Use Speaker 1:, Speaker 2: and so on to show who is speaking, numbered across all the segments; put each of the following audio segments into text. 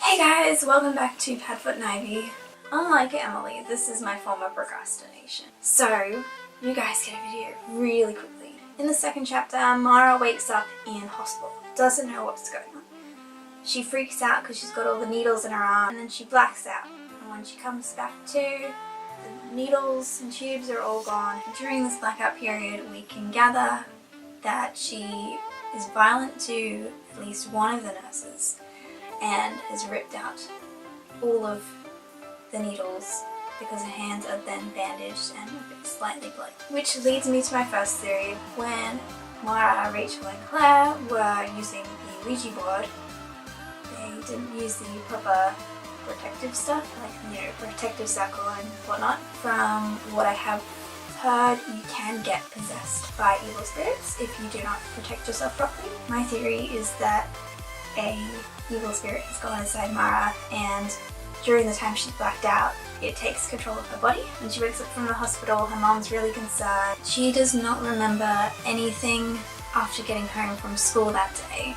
Speaker 1: Hey guys, welcome back to Padfoot and Ivy. Unlike Emily, this is my form of procrastination. So, you guys get a video really quickly. In the second chapter, Mara wakes up in hospital, doesn't know what's going on. She freaks out because she's got all the needles in her arm, and then she blacks out. And when she comes back to, the needles and tubes are all gone. During this blackout period, we can gather that she is violent to at least one of the nurses and has ripped out all of the needles because her hands are then bandaged and slightly bloody. Which leads me to my first theory. When Mara, Rachel and Claire were using the Ouija board, they didn't use the proper protective stuff, like, protective circle and whatnot. From what I have heard, you can get possessed by evil spirits if you do not protect yourself properly. My theory is that a evil spirit has gone inside Mara, and during the time she's blacked out, it takes control of her body. When she wakes up from the hospital, her mom's really concerned. She does not remember anything after getting home from school that day.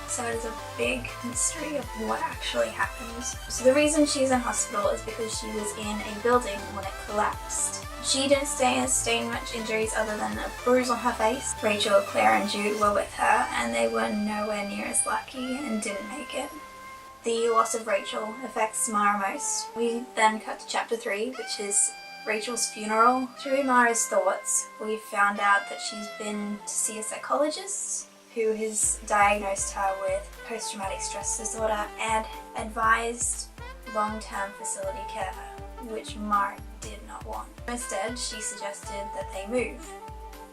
Speaker 1: So it is a big mystery of what actually happened. So the reason she's in hospital is because she was in a building when it collapsed. She didn't sustain much injuries other than a bruise on her face. Rachel, Claire and Jude were with her, and they were nowhere near as lucky and didn't make it. The loss of Rachel affects Mara most. We then cut to chapter 3, which is Rachel's funeral. Through Mara's thoughts, we found out that she's been to see a psychologist who has diagnosed her with post-traumatic stress disorder and advised long-term facility care, which Mara did not want. Instead, she suggested that they move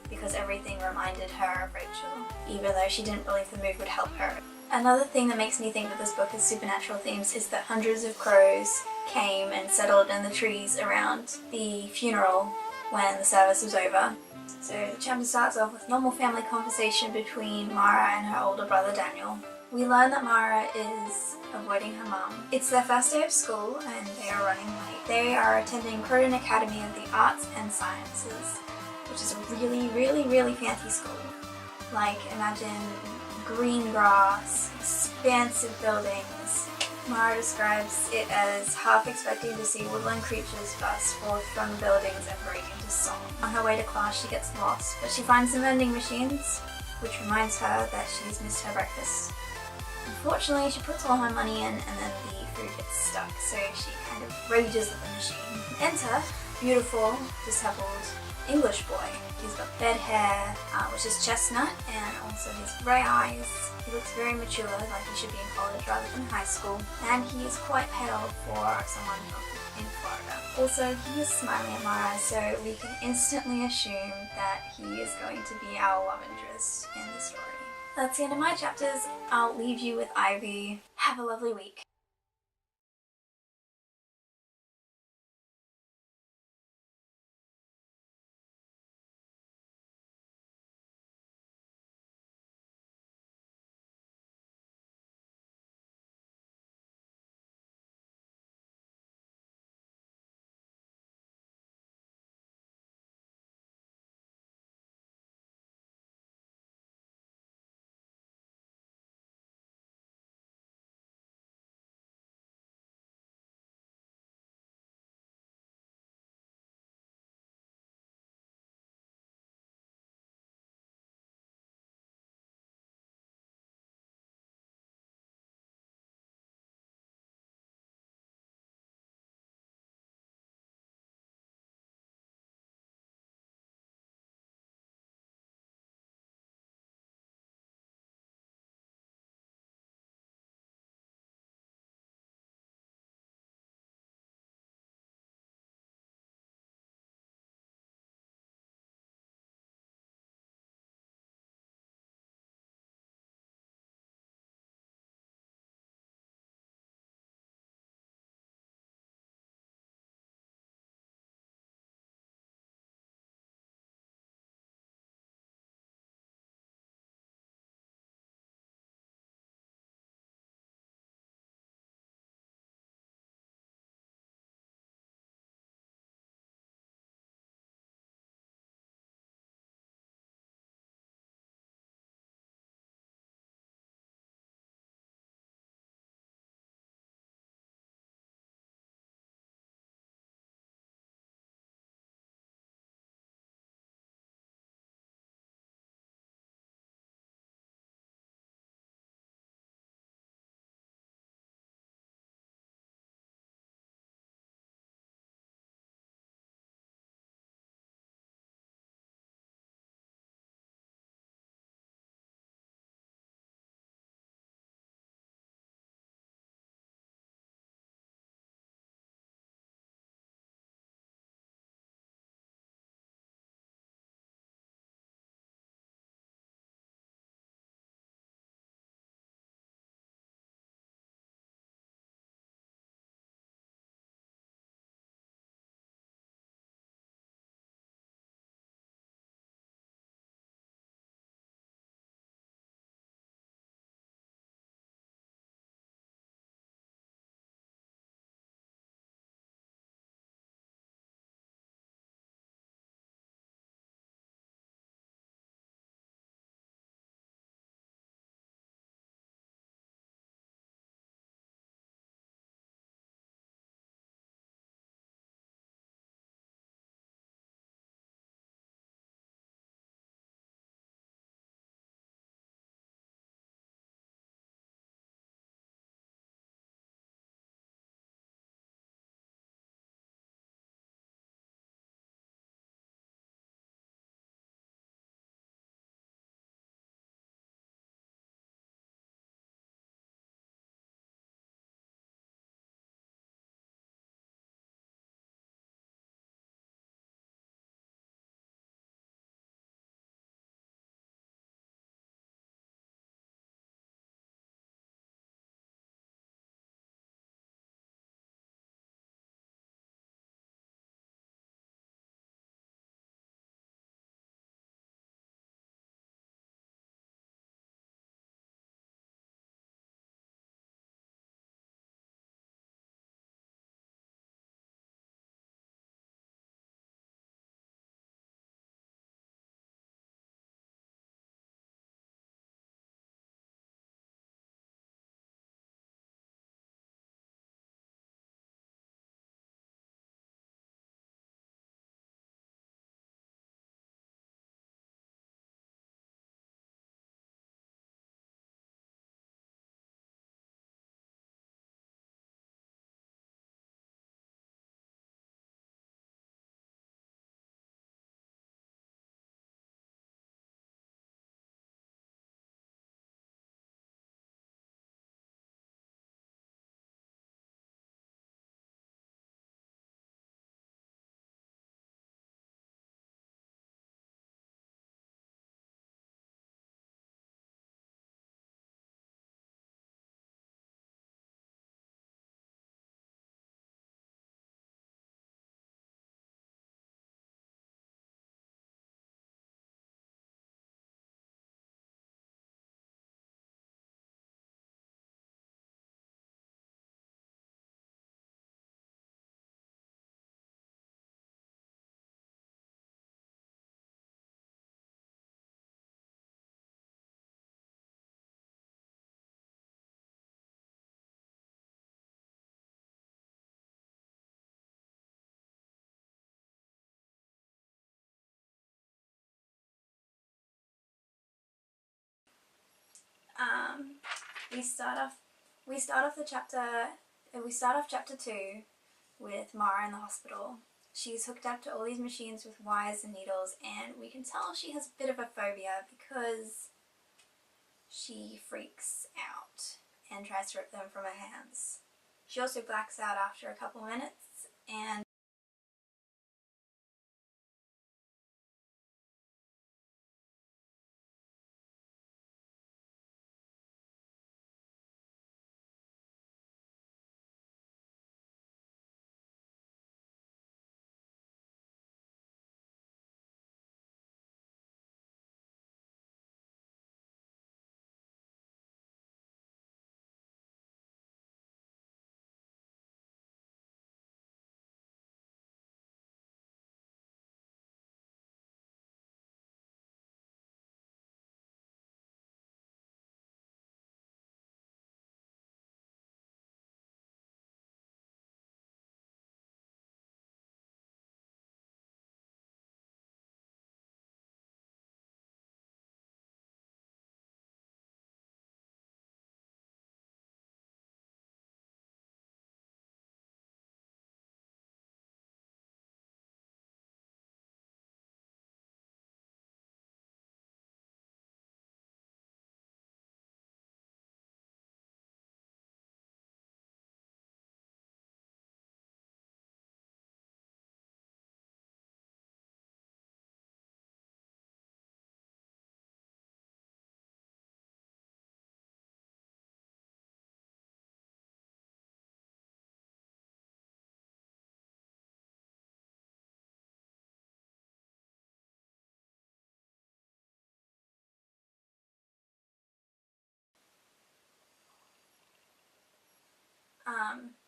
Speaker 1: because everything reminded her of Rachel, even though she didn't believe the move would help her. Another thing that makes me think that this book has supernatural themes is that hundreds of crows came and settled in the trees around the funeral when the service was over. So the chapter starts off with normal family conversation between Mara and her older brother Daniel. We learn that Mara is avoiding her mum. It's their first day of school and they are running late. They are attending Croydon Academy of the Arts and Sciences, which is a really fancy school. Like, imagine green grass, expansive buildings. Mara describes it as half expecting to see woodland creatures burst forth from the buildings and break into song. On her way to class she gets lost, but she finds some vending machines, which reminds her that she's missed her breakfast. Unfortunately, she puts all her money in and then the food gets stuck, so she kind of rages at the machine. Enter beautiful, disheveled English boy. He's got red hair, which is chestnut, and also his grey eyes. He looks very mature, like he should be in college rather than high school, and he is quite pale for someone in Florida. Also, he is smiling at Mara, so we can instantly assume that he is going to be our love interest in the story. That's the end of my chapters. I'll leave you with Ivy. Have a lovely week. We start off chapter 2 with Mara in the hospital. She's hooked up to all these machines with wires and needles, and we can tell she has a bit of a phobia because she freaks out and tries to rip them from her hands. She also blacks out after a couple minutes, and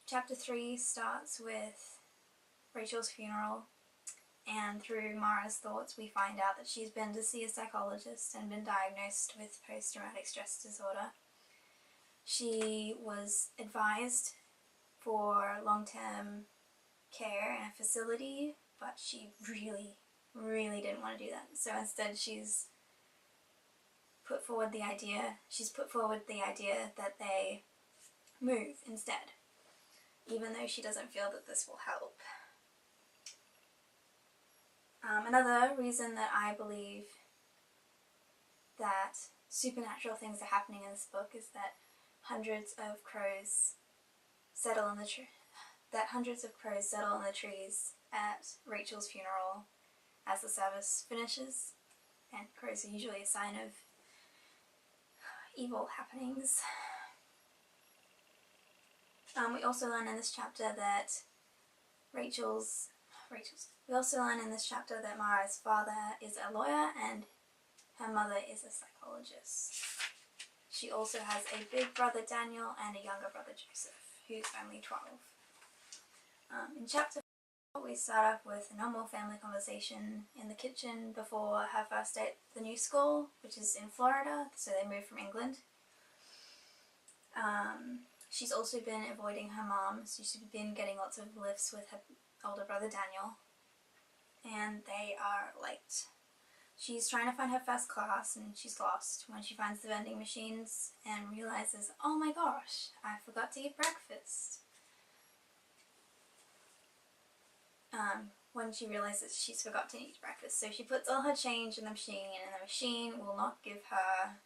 Speaker 1: chapter 3 starts with Rachel's funeral, and through Mara's thoughts we find out that she's been to see a psychologist and been diagnosed with post-traumatic stress disorder. She was advised for long-term care in a facility, but she really didn't want to do that. So instead she's put forward the idea that they move instead, even though she doesn't feel that this will help. Another reason that I believe that supernatural things are happening in this book is that hundreds of crows settle in the trees at Rachel's funeral as the service finishes, and crows are usually a sign of evil happenings. We also learn in this chapter that Mara's father is a lawyer and her mother is a psychologist. She also has a big brother Daniel and a younger brother Joseph, who's only 12. In chapter 4 we start off with a normal family conversation in the kitchen before her first day at the new school, which is in Florida, so they moved from England. She's also been avoiding her mom, so she's been getting lots of lifts with her older brother Daniel, and they are late. She's trying to find her first class and she's lost when she finds the vending machines and realizes, oh my gosh, I forgot to eat breakfast. When she realizes she's forgot to eat breakfast, so she puts all her change in the machine, and the machine will not give her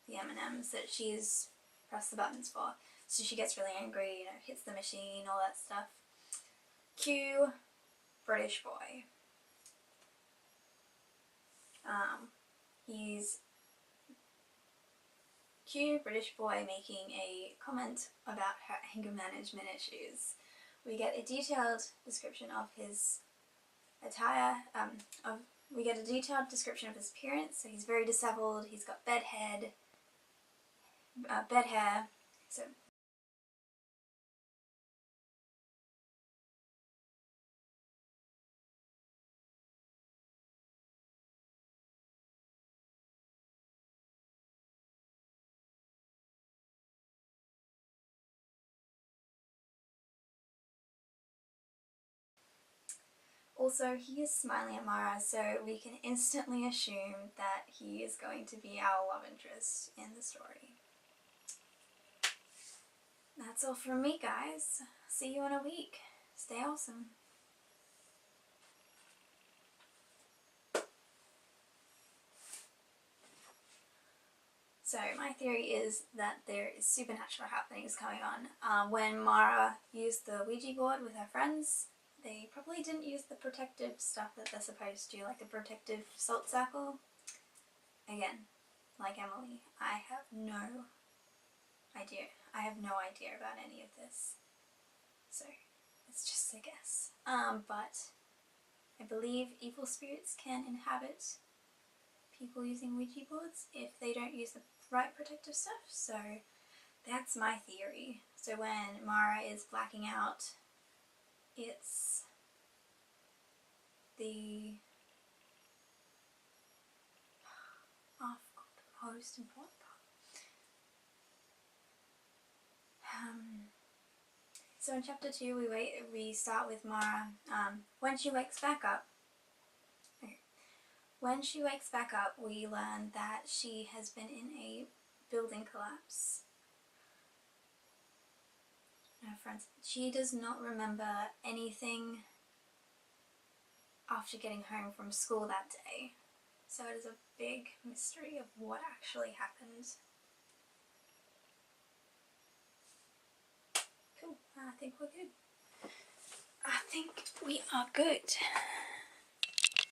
Speaker 1: the M&Ms that she's pressed the buttons for. So she gets really angry, hits the machine, all that stuff. Cue British boy. He's cute British boy making a comment about her anger management issues. We get a detailed description of his attire, we get a detailed description of his appearance. So he's very disheveled, he's got bed hair, so also he is smiling at Mara, so we can instantly assume that he is going to be our love interest in the story. That's all from me, guys. See you in a week. Stay awesome. So my theory is that there is supernatural happenings going on. When Mara used the Ouija board with her friends, they probably didn't use the protective stuff that they're supposed to, like the protective salt circle. Again, like Emily, I have no idea. I have no idea about any of this. So it's just a guess. But I believe evil spirits can inhabit people using Ouija boards if they don't use the right protective stuff. So that's my theory. So when Mara is blacking out, it's the most important part. So in chapter 2 we start with Mara when she wakes back up. Okay. When she wakes back up, we learn that she has been in a building collapse. Her friends, she does not remember anything after getting home from school that day. So it is a big mystery of what actually happened. Cool, I think we're good. I think we are good.